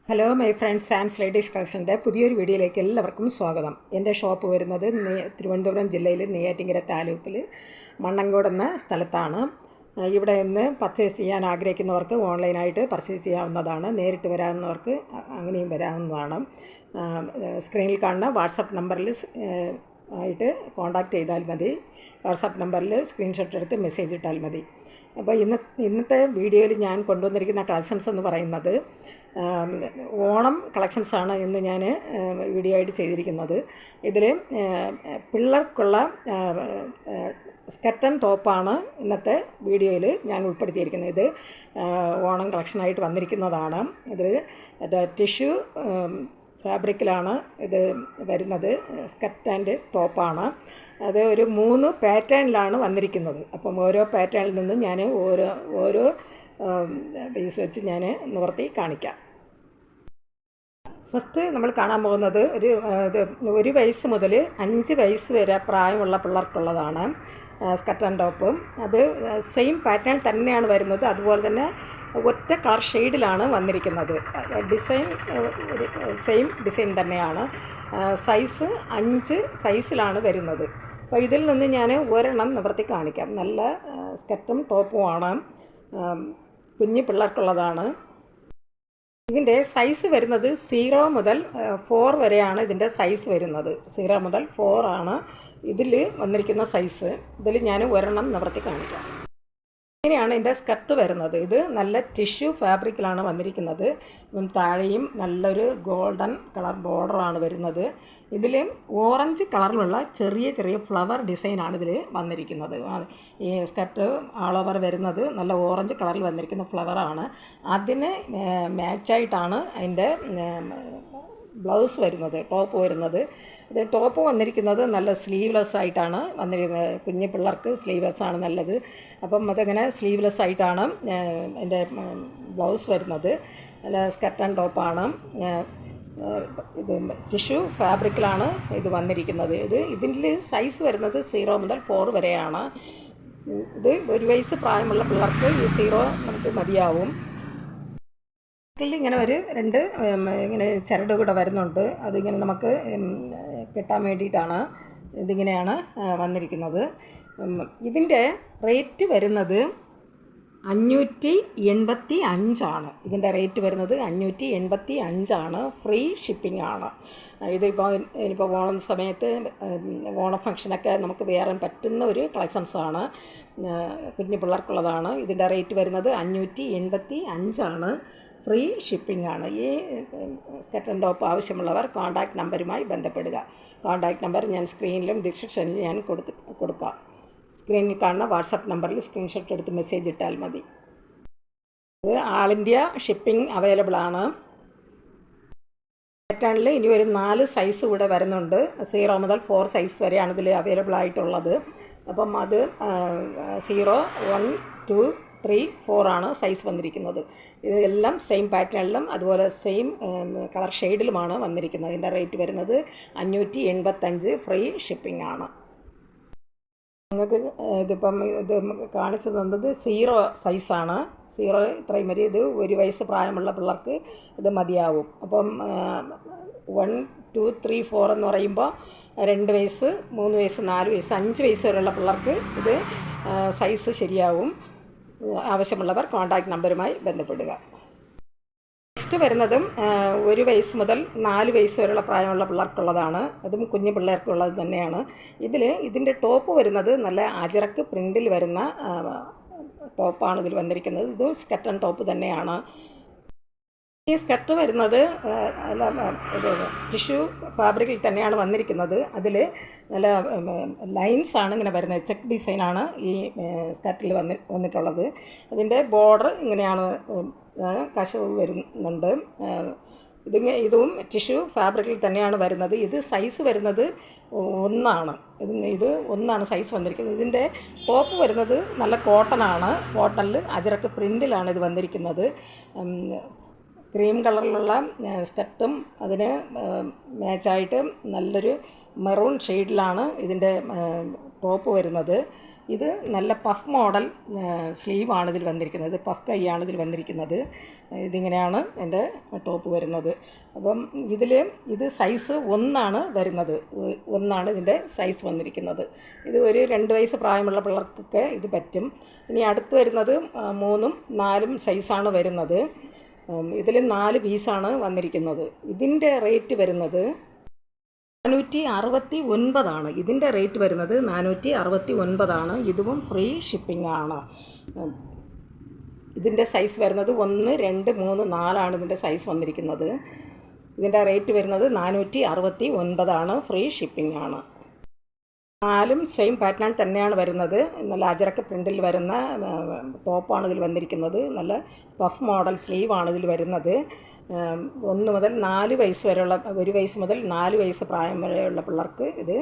Hello my friends Sam's ladies കളക്ഷൻ്റെ പുതിയൊരു വീഡിയോയിലേക്ക് എല്ലാവർക്കും സ്വാഗതം. എൻ്റെ ഷോപ്പ് വരുന്നത് തിരുവനന്തപുരം ജില്ലയിൽ നെയ്യാറ്റിൻകര താലൂക്കിൽ മണ്ണങ്കോട് എന്ന സ്ഥലത്താണ്. ഇവിടെ നിന്ന് പർച്ചേസ് ചെയ്യാൻ ആഗ്രഹിക്കുന്നവർക്ക് ഓൺലൈനായിട്ട് പർച്ചേസ് ചെയ്യാവുന്നതാണ്. നേരിട്ട് വരാവുന്നവർക്ക് അങ്ങനെയും വരാവുന്നതാണ്. സ്ക്രീനിൽ കാണുന്ന വാട്സപ്പ് നമ്പറിൽ ആയിട്ട് കോൺടാക്റ്റ് ചെയ്താൽ മതി. വാട്സപ്പ് നമ്പറിൽ സ്ക്രീൻഷോട്ട് എടുത്ത് മെസ്സേജ് ഇട്ടാൽ മതി. അപ്പോൾ ഇന്നത്തെ വീഡിയോയിൽ ഞാൻ കൊണ്ടുവന്നിരിക്കുന്ന കളക്ഷൻസ് എന്ന് പറയുന്നത് ഓണം കളക്ഷൻസാണ് ഇന്ന് ഞാൻ വീഡിയോ ആയിട്ട് ചെയ്തിരിക്കുന്നത്. ഇതിൽ പിള്ളേർക്കുള്ള സ്കർട്ട് ആൻഡ് ടോപ്പാണ് ഇന്നത്തെ വീഡിയോയിൽ ഞാൻ ഉൾപ്പെടുത്തിയിരിക്കുന്നത്. ഇത് ഓണം കളക്ഷനായിട്ട് വന്നിരിക്കുന്നതാണ്. ഇതിൽ ടിഷ്യൂ ഫാബ്രിക്കിലാണ് ഇത് വരുന്നത്. സ്കർട്ട് ആൻഡ് ടോപ്പാണ്. അത് ഒരു 3 പാറ്റേണിലാണ് വന്നിരിക്കുന്നത്. അപ്പം ഓരോ പാറ്റേണിൽ നിന്നും ഞാൻ ഓരോ പീസ് വെച്ച് ഞാൻ നിവർത്തി കാണിക്കാം. ഫസ്റ്റ് നമ്മൾ കാണാൻ പോകുന്നത് ഒരു വയസ്സ് മുതൽ 5 വയസ്സ് വരെ പ്രായമുള്ള പിള്ളേർക്കുള്ളതാണ് സ്കർട്ട് ആൻഡ് ടോപ്പും. അത് സെയിം പാറ്റേൺ തന്നെയാണ് വരുന്നത്. അതുപോലെ തന്നെ ഒറ്റ കളർ ഷെയ്ഡിലാണ് വന്നിരിക്കുന്നത്. ഡിസൈൻ സെയിം ഡിസൈൻ തന്നെയാണ്. സൈസ് 5 സൈസിലാണ് വരുന്നത്. അപ്പോൾ ഇതിൽ നിന്ന് ഞാൻ ഒരെണ്ണം നിവർത്തി കാണിക്കാം. നല്ല സ്കർട്ടും ടോപ്പുമാണ്. കുഞ്ഞു പിള്ളേർക്കുള്ളതാണ്. ഇതിൻ്റെ സൈസ് വരുന്നത് 0 മുതൽ 4 വരെയാണ് ഇതിൻ്റെ സൈസ് വരുന്നത്. 0 മുതൽ 4 ആണ് ഇതിൽ വന്നിരിക്കുന്ന സൈസ്. ഇതിൽ ഞാൻ ഒരെണ്ണം നിവർത്തി കാണിക്കാം. ഇങ്ങനെയാണ് ഇതിൻ്റെ സ്കർട്ട് വരുന്നത്. ഇത് നല്ല ടിഷ്യൂ ഫാബ്രിക്കിലാണ് വന്നിരിക്കുന്നത്. താഴെയും നല്ലൊരു ഗോൾഡൻ കളർ ബോർഡറാണ് വരുന്നത്. ഇതിൽ ഓറഞ്ച് കളറിലുള്ള ചെറിയ ചെറിയ ഫ്ലവർ ഡിസൈനാണ് ഇതിൽ വന്നിരിക്കുന്നത്. ഈ സ്കർട്ട് ആൾ ഓവർ വരുന്നത് നല്ല ഓറഞ്ച് കളറിൽ വന്നിരിക്കുന്ന ഫ്ലവറാണ്. അതിന് മാച്ചായിട്ടാണ് അതിൻ്റെ ബ്ലൗസ് വരുന്നത്, ടോപ്പ് വരുന്നത്. ഇത് ടോപ്പ് വന്നിരിക്കുന്നത് നല്ല സ്ലീവ്ലെസ് ആയിട്ടാണ് വന്നിരിക്കുന്നത്. കുഞ്ഞു പിള്ളേർക്ക് സ്ലീവ്ലെസ് ആണ് നല്ലത്. അപ്പം അതങ്ങനെ സ്ലീവ്ലെസ് ആയിട്ടാണ് എൻ്റെ ബ്ലൗസ് വരുന്നത്. നല്ല സ്കർട്ട് ആൻഡ് ടോപ്പാണ്. ഇത് ടിഷ്യൂ ഫാബ്രിക്കിലാണ് ഇത് വന്നിരിക്കുന്നത്. ഇതിൻ്റെ സൈസ് വരുന്നത് 0 മുതൽ 4 വരെയാണ്. ഇത് ഒരു വയസ്സ് പ്രായമുള്ള പിള്ളേർക്ക് ഈ 0 നമുക്ക് മതിയാവും. ഇങ്ങനെ ഒരു 2 ഇങ്ങനെ ചരട് കൂടെ വരുന്നുണ്ട്. അതിങ്ങനെ നമുക്ക് കെട്ടാൻ വേണ്ടിയിട്ടാണ് ഇതിങ്ങനെയാണ് വന്നിരിക്കുന്നത്. ഇതിൻ്റെ റേറ്റ് വരുന്നത് 585 ഇതിൻ്റെ റേറ്റ് വരുന്നത് 585. ഫ്രീ ഷിപ്പിംഗ് ആണ്. ഇനിയിപ്പോൾ ഓണം സമയത്ത് ഓണ ഫംഗ്ഷനൊക്കെ നമുക്ക് വേറെ പറ്റുന്ന ഒരു കളക്ഷൻസാണ്. കുഞ്ഞു പിള്ളേർക്കുള്ളതാണ്. ഇതിൻ്റെ റേറ്റ് വരുന്നത് 585. ഫ്രീ ഷിപ്പിംഗ് ആണ്. ഈ സ്കർട്ട് ആൻഡ് ടോപ്പ് ആവശ്യമുള്ളവർ കോൺടാക്റ്റ് നമ്പറുമായി ബന്ധപ്പെടുക. കോൺടാക്റ്റ് നമ്പർ ഞാൻ സ്ക്രീനിലും ഡിസ്ക്രിപ്ഷനിലും ഞാൻ കൊടുക്കാം. സ്ക്രീനിൽ കാണുന്ന വാട്സപ്പ് നമ്പറിൽ സ്ക്രീൻഷോട്ട് എടുത്ത് മെസ്സേജ് ഇട്ടാൽ മതി. ഇത് ആൾ ഇന്ത്യ ഷിപ്പിംഗ് അവൈലബിൾ ആണ്. പാറ്റേണിൽ ഇനി ഒരു 4 സൈസ് കൂടെ വരുന്നുണ്ട്. 0 മുതൽ 4 സൈസ് വരെയാണ് ഇതിൽ അവൈലബിൾ ആയിട്ടുള്ളത്. അപ്പം അത് 0, 1, 2, 3, 4 ആണ് സൈസ് വന്നിരിക്കുന്നത്. ഇതെല്ലാം സെയിം പാറ്റേണിലും അതുപോലെ സെയിം കളർ ഷെയ്ഡിലുമാണ് വന്നിരിക്കുന്നത്. ഇതിൻ്റെ റേറ്റ് വരുന്നത് 585. ഫ്രീ ഷിപ്പിംഗ് ആണ്. നിങ്ങൾക്ക് ഇതിപ്പം ഇത് കാണിച്ചു തന്നത് 0 സൈസാണ്. 0 ഇത്രയും വരെ. ഇത് ഒരു വയസ്സ് പ്രായമുള്ള പിള്ളേർക്ക് ഇത് മതിയാവും. അപ്പം 1, 2, 3, 4 എന്ന് പറയുമ്പോൾ 2 വയസ്സ്, 3 വയസ്സ്, 4 വയസ്സ്, 5 വയസ്സ് വരെയുള്ള പിള്ളേർക്ക് ഇത് സൈസ് ശരിയാവും. ആവശ്യമുള്ളവർ കോൺടാക്റ്റ് നമ്പറുമായി ബന്ധപ്പെടുക. നെക്സ്റ്റ് വരുന്നതും 1 വയസ്സ് മുതൽ 4 വയസ്സ് വരെയുള്ള പ്രായമുള്ള പിള്ളേർക്കുള്ളതാണ്. അതും കുഞ്ഞു പിള്ളേർക്കുള്ളത് തന്നെയാണ്. ഇതിൻ്റെ ടോപ്പ് വരുന്നത് നല്ല അജറക്ക് പ്രിൻറ്റിൽ വരുന്ന ടോപ്പാണ് ഇതിൽ വന്നിരിക്കുന്നത്. ഇത് സ്കർട്ട് ആൻഡ് ടോപ്പ് തന്നെയാണ്. ഈ സ്കർട്ട് വരുന്നത് ടിഷ്യൂ ഫാബ്രിക്കിൽ തന്നെയാണ് വന്നിരിക്കുന്നത്. അതിൽ നല്ല ലൈൻസാണ് ഇങ്ങനെ വരുന്നത്. ചെക്ക് ഡിസൈനാണ് ഈ സ്കർട്ടിൽ വന്നിട്ടുള്ളത്. അതിൻ്റെ ബോർഡർ ഇങ്ങനെയാണ്, കശവ് വരുന്നുണ്ട്. ഇതും ടിഷ്യൂ ഫാബ്രിക്കിൽ തന്നെയാണ് വരുന്നത്. ഇത് സൈസ് വരുന്നത് 1 ആണ്. ഇത് 1 ആണ് സൈസ് വന്നിരിക്കുന്നത്. ഇതിൻ്റെ ടോപ്പ് വരുന്നത് നല്ല കോട്ടനാണ്. കോട്ടണിൽ അജറക്ക് പ്രിൻറ്റിലാണ് ഇത് വന്നിരിക്കുന്നത്. ക്രീം കളറിലുള്ള സ്കർട്ടും അതിന് മാച്ചായിട്ട് നല്ലൊരു മെറൂൺ ഷെയ്ഡിലാണ് ഇതിൻ്റെ ടോപ്പ് വരുന്നത്. ഇത് നല്ല പഫ് മോഡൽ സ്ലീവാണ് ഇതിൽ വന്നിരിക്കുന്നത്. പഫ് കൈയാണ് ഇതിൽ വന്നിരിക്കുന്നത്. ഇതിങ്ങനെയാണ് എൻ്റെ ടോപ്പ് വരുന്നത്. അപ്പം ഇത് സൈസ് 1 വരുന്നത്. 1 ഇതിൻ്റെ സൈസ് വന്നിരിക്കുന്നത്. ഇത് ഒരു 2 വയസ്സ് പ്രായമുള്ള പിള്ളേർക്കൊക്കെ ഇത് പറ്റും. ഇനി അടുത്ത് വരുന്നത് 3ഉം 4ഉം സൈസാണ് വരുന്നത്. ഇതിൽ 4 പീസാണ് വന്നിരിക്കുന്നത്. ഇതിൻ്റെ റേറ്റ് വരുന്നത് 469. ഇതിൻ്റെ റേറ്റ് വരുന്നത് 469. ഇതും ഫ്രീ ഷിപ്പിംഗ് ആണ്. ഇതിൻ്റെ സൈസ് വരുന്നത് 1, 2, 3, 4 ഇതിൻ്റെ സൈസ് വന്നിരിക്കുന്നത്. ഇതിൻ്റെ റേറ്റ് വരുന്നത് 469. ഫ്രീ ഷിപ്പിംഗ് ആണ്. 4ഉം സെയിം പാറ്റേൺ തന്നെയാണ് വരുന്നത്. നല്ല അജരക്ക് പ്രിൻറ്റിൽ വരുന്ന ടോപ്പാണ് ഇതിൽ വന്നിരിക്കുന്നത്. നല്ല പഫ് മോഡൽ സ്ലീവാണ് ഇതിൽ വരുന്നത്. 1 മുതൽ 4 വയസ്സ് വരെയുള്ള 1 വയസ്സ് മുതൽ 4 വയസ്സ് പ്രായം വരെയുള്ള പിള്ളേർക്ക് ഇത്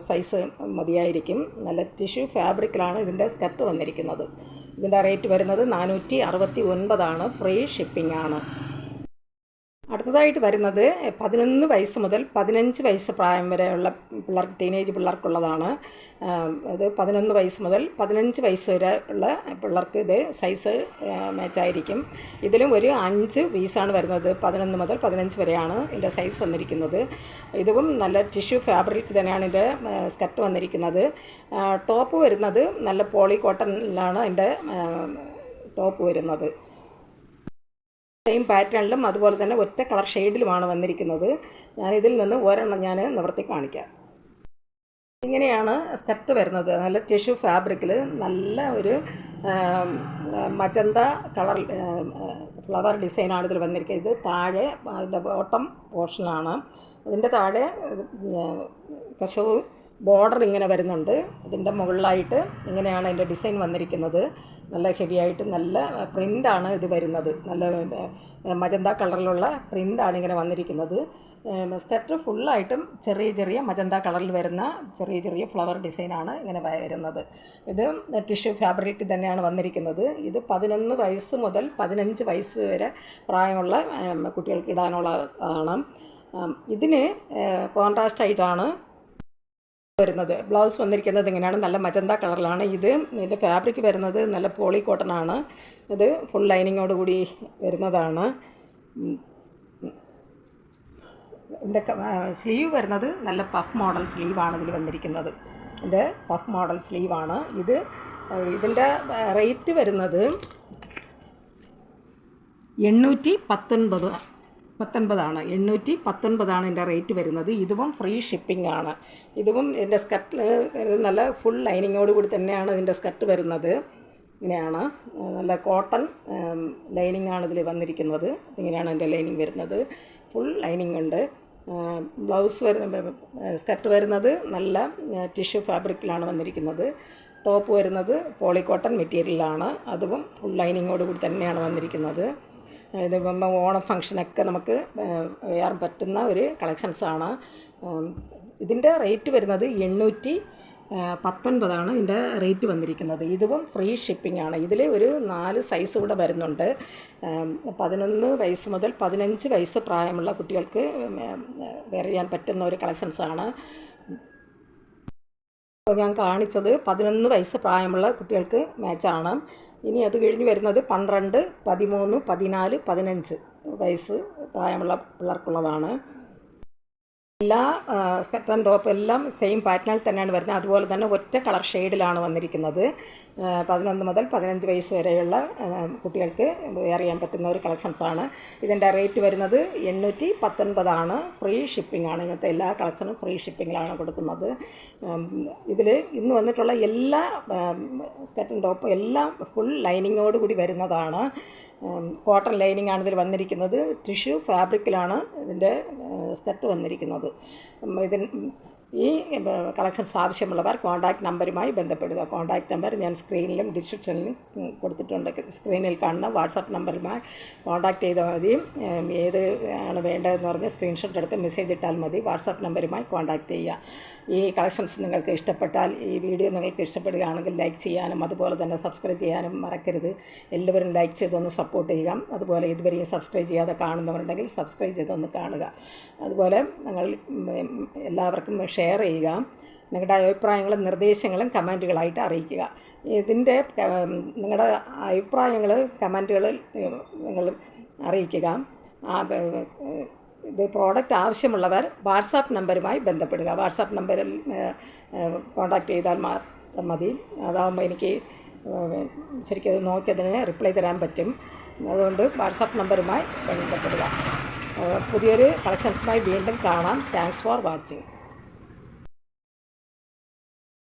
സൈസ് മതിയായിരിക്കും. നല്ല ടിഷ്യൂ ഫാബ്രിക്കിലാണ് ഇതിൻ്റെ സ്കർട്ട് വന്നിരിക്കുന്നത്. ഇതിൻ്റെ റേറ്റ് വരുന്നത് 469. ഫ്രീ ഷിപ്പിംഗ് ആണ്. അടുത്തതായിട്ട് വരുന്നത് 11 വയസ്സ് മുതൽ 15 വയസ്സ് പ്രായം വരെയുള്ള പിള്ളേർക്ക്, ടീനേജ് പിള്ളേർക്കുള്ളതാണ്. ഇത് 11 വയസ്സ് മുതൽ 15 വയസ്സ് വരെ ഉള്ള പിള്ളേർക്ക് ഇത് സൈസ് മാച്ചായിരിക്കും. ഇതിലും ഒരു 5 പീസാണ് വരുന്നത്. 11 മുതൽ 15 വരെയാണ് ഇതിൻ്റെ സൈസ് വന്നിരിക്കുന്നത്. ഇതും നല്ല ടിഷ്യൂ ഫാബ്രിക് തന്നെയാണ് ഇതിൻ്റെ സ്കർട്ട് വന്നിരിക്കുന്നത്. ടോപ്പ് വരുന്നത് നല്ല പോളി കോട്ടണിലാണ് ഇതിൻ്റെ ടോപ്പ് വരുന്നത്. സെയിം പാറ്റേണിലും അതുപോലെ തന്നെ ഒറ്റ കളർ ഷെയ്ഡിലുമാണ് വന്നിരിക്കുന്നത്. ഞാനിതിൽ നിന്ന് ഒരെണ്ണം നിവർത്തി കാണിക്കാം. ഇങ്ങനെയാണ് സ്കർട്ട് വരുന്നത്. നല്ല ടിഷ്യൂ ഫാബ്രിക്കിൽ നല്ല ഒരു മജന്ത കളർ ഫ്ലവർ ഡിസൈനാണ് ഇതിൽ വന്നിരിക്കുന്നത്. ഇത് താഴെ അതിൻ്റെ ബോട്ടം പോർഷനാണ്. ഇതിൻ്റെ താഴെ കശവ് ബോർഡർ ഇങ്ങനെ വരുന്നുണ്ട്. ഇതിൻ്റെ മുകളിലായിട്ട് ഇങ്ങനെയാണ് അതിൻ്റെ ഡിസൈൻ വന്നിരിക്കുന്നത്. നല്ല ഹെവി ആയിട്ട് നല്ല പ്രിൻ്റാണ് ഇത് വരുന്നത്. നല്ല മജന്ത കളറിലുള്ള പ്രിൻ്റാണ് ഇങ്ങനെ വന്നിരിക്കുന്നത്. സ്കർട്ട് ഫുള്ളായിട്ടും ചെറിയ ചെറിയ മജന്ത കളറിൽ വരുന്ന ചെറിയ ചെറിയ ഫ്ലവർ ഡിസൈനാണ് ഇങ്ങനെ വരുന്നത്. ഇത് ടിഷ്യൂ ഫാബ്രിക് തന്നെയാണ് വന്നിരിക്കുന്നത്. ഇത് 11 വയസ്സ് മുതൽ 15 വയസ്സ് വരെ പ്രായമുള്ള കുട്ടികൾക്ക് ഇടാനുള്ളതാണ്. ഇതിന് കോൺട്രാസ്റ്റായിട്ടാണ് വരുന്നത്. ബ്ലൗസ് വന്നിരിക്കുന്നത് ഇങ്ങനെയാണ്. നല്ല മജന്ത കളറിലാണ്. ഇതിൻ്റെ ഫാബ്രിക് വരുന്നത് നല്ല പോളി കോട്ടനാണ്. ഇത് ഫുൾ ലൈനിങ്ങോട് കൂടി വരുന്നതാണ്. ഇതിൻ്റെ സ്ലീവ് വരുന്നത് നല്ല പഫ് മോഡൽ സ്ലീവാണ് ഇതിൽ വന്നിരിക്കുന്നത്. ഇതിൻ്റെ പഫ് മോഡൽ സ്ലീവാണ്. ഇതിൻ്റെ റേറ്റ് വരുന്നത് 819 819 ഇതിൻ്റെ റേറ്റ് വരുന്നത്. ഇതും ഫ്രീ ഷിപ്പിംഗ് ആണ്. ഇതും ഇതിൻ്റെ സ്കർട്ട് നല്ല ഫുൾ ലൈനിങ്ങോട് കൂടി തന്നെയാണ് ഇതിൻ്റെ സ്കർട്ട് വരുന്നത്. ഇങ്ങനെയാണ് നല്ല കോട്ടൺ ലൈനിങ് ആണ് ഇതിൽ വന്നിരിക്കുന്നത്. ഇങ്ങനെയാണ് ഇതിൻ്റെ ലൈനിങ് വരുന്നത്. ഫുൾ ലൈനിങ് ഉണ്ട്. ബ്ലൗസ് സ്കർട്ട് വരുന്നത് നല്ല ടിഷ്യൂ ഫാബ്രിക്കിലാണ് വന്നിരിക്കുന്നത്. ടോപ്പ് വരുന്നത് പോളി കോട്ടൺ മെറ്റീരിയലാണ്. അതും ഫുൾ ലൈനിങ്ങോട് കൂടി തന്നെയാണ് വന്നിരിക്കുന്നത്. ഇത് ഓണം ഫംഗ്ഷനൊക്കെ നമുക്ക് വെയർ പറ്റുന്ന ഒരു കളക്ഷൻസാണ്. ഇതിൻ്റെ റേറ്റ് വരുന്നത് 819 ഇതിൻ്റെ റേറ്റ് വന്നിരിക്കുന്നത്. ഇതും ഫ്രീ ഷിപ്പിംഗ് ആണ്. ഇതിൽ ഒരു 4 സൈസ് കൂടെ വരുന്നുണ്ട്. 11 വയസ്സ് മുതൽ 15 വയസ്സ് പ്രായമുള്ള കുട്ടികൾക്ക് വെയർ ചെയ്യാൻ പറ്റുന്ന ഒരു കളക്ഷൻസാണ്. ഇപ്പോൾ ഞാൻ കാണിച്ചത് 11 വയസ്സ് പ്രായമുള്ള കുട്ടികൾക്ക് മാച്ചാണ്. ഇനി അത് കഴിഞ്ഞ് വരുന്നത് 12, 13, 14, 15 വയസ്സ് പ്രായമുള്ള പിള്ളേർക്കുള്ളതാണ്. എല്ലാ സ്കർട്ട് ആൻഡ് ടോപ്പ് എല്ലാം സെയിം പാറ്റേണിൽ തന്നെയാണ് വരുന്നത്. അതുപോലെ തന്നെ ഒറ്റ കളർ ഷെയ്ഡിലാണ് വന്നിരിക്കുന്നത്. 11 മുതൽ 15 വയസ്സ് വരെയുള്ള കുട്ടികൾക്ക് വെയർ ചെയ്യാൻ പറ്റുന്ന ഒരു കളക്ഷൻസാണ്. ഇതിൻ്റെ റേറ്റ് വരുന്നത് 819. ഫ്രീ ഷിപ്പിംഗ് ആണ്. ഇങ്ങനത്തെ എല്ലാ കളക്ഷനും ഫ്രീ ഷിപ്പിങ്ങിലാണ് കൊടുക്കുന്നത്. ഇതിൽ ഇന്ന് വന്നിട്ടുള്ള എല്ലാ സ്കർട്ട് ആൻഡ് ടോപ്പും എല്ലാം ഫുൾ ലൈനിങ്ങോട് കൂടി വരുന്നതാണ്. കോട്ടൺ ലൈനിങ് ആണ് ഇതിൽ വന്നിരിക്കുന്നത്. ടിഷ്യൂ ഫാബ്രിക്കിലാണ് ഇതിൻ്റെ സ്കർട്ട് വന്നിരിക്കുന്നത്. ഈ കളക്ഷൻസ് ആവശ്യമുള്ളവർ കോൺടാക്റ്റ് നമ്പറുമായി ബന്ധപ്പെടുക. കോൺടാക്റ്റ് നമ്പർ ഞാൻ സ്ക്രീനിലും ഡിസ്ക്രിപ്ഷനിലും കൊടുത്തിട്ടുണ്ട്. സ്ക്രീനിൽ കാണുന്ന വാട്സാപ്പ് നമ്പറുമായി കോൺടാക്റ്റ് ചെയ്താൽ മതി. ഏത് ആണ് വേണ്ടതെന്ന് പറഞ്ഞ് സ്ക്രീൻഷോട്ട് എടുത്ത് മെസ്സേജ് ഇട്ടാൽ മതി. വാട്സാപ്പ് നമ്പറുമായി കോൺടാക്റ്റ് ചെയ്യുക. ഈ കളക്ഷൻസ് നിങ്ങൾക്ക് ഇഷ്ടപ്പെട്ടാൽ, ഈ വീഡിയോ നിങ്ങൾക്ക് ഇഷ്ടപ്പെടുകയാണെങ്കിൽ ലൈക്ക് ചെയ്യാനും അതുപോലെ തന്നെ സബ്സ്ക്രൈബ് ചെയ്യാനും മറക്കരുത്. എല്ലാവരും ലൈക്ക് ചെയ്തൊന്ന് സപ്പോർട്ട് ചെയ്യുക. അതുപോലെ ഇതുവരെയും സബ്സ്ക്രൈബ് ചെയ്യാതെ കാണുന്നവരുണ്ടെങ്കിൽ സബ്സ്ക്രൈബ് ചെയ്തൊന്ന് കാണുക. അതുപോലെ നിങ്ങൾ എല്ലാവർക്കും ഷെയർ ഷെയർ ചെയ്യുക. നിങ്ങളുടെ അഭിപ്രായങ്ങളും നിർദ്ദേശങ്ങളും കമൻറ്റുകളായിട്ട് അറിയിക്കുക. ഇതിൻ്റെ നിങ്ങളുടെ അഭിപ്രായങ്ങൾ കമൻറ്റുകളിൽ നിങ്ങൾ അറിയിക്കുക. ഇത് പ്രോഡക്റ്റ് ആവശ്യമുള്ളവർ വാട്സാപ്പ് നമ്പറുമായി ബന്ധപ്പെടുക. വാട്സാപ്പ് നമ്പറിൽ കോൺടാക്റ്റ് ചെയ്താൽ മാത്രം മതി. അതാകുമ്പോൾ എനിക്ക് ശരിക്കും അത് നോക്കി അതിന് റിപ്ലൈ തരാൻ പറ്റും. അതുകൊണ്ട് വാട്സാപ്പ് നമ്പറുമായി ബന്ധപ്പെടുക. പുതിയൊരു കളക്ഷൻസുമായി വീണ്ടും കാണാം. Thanks for watching.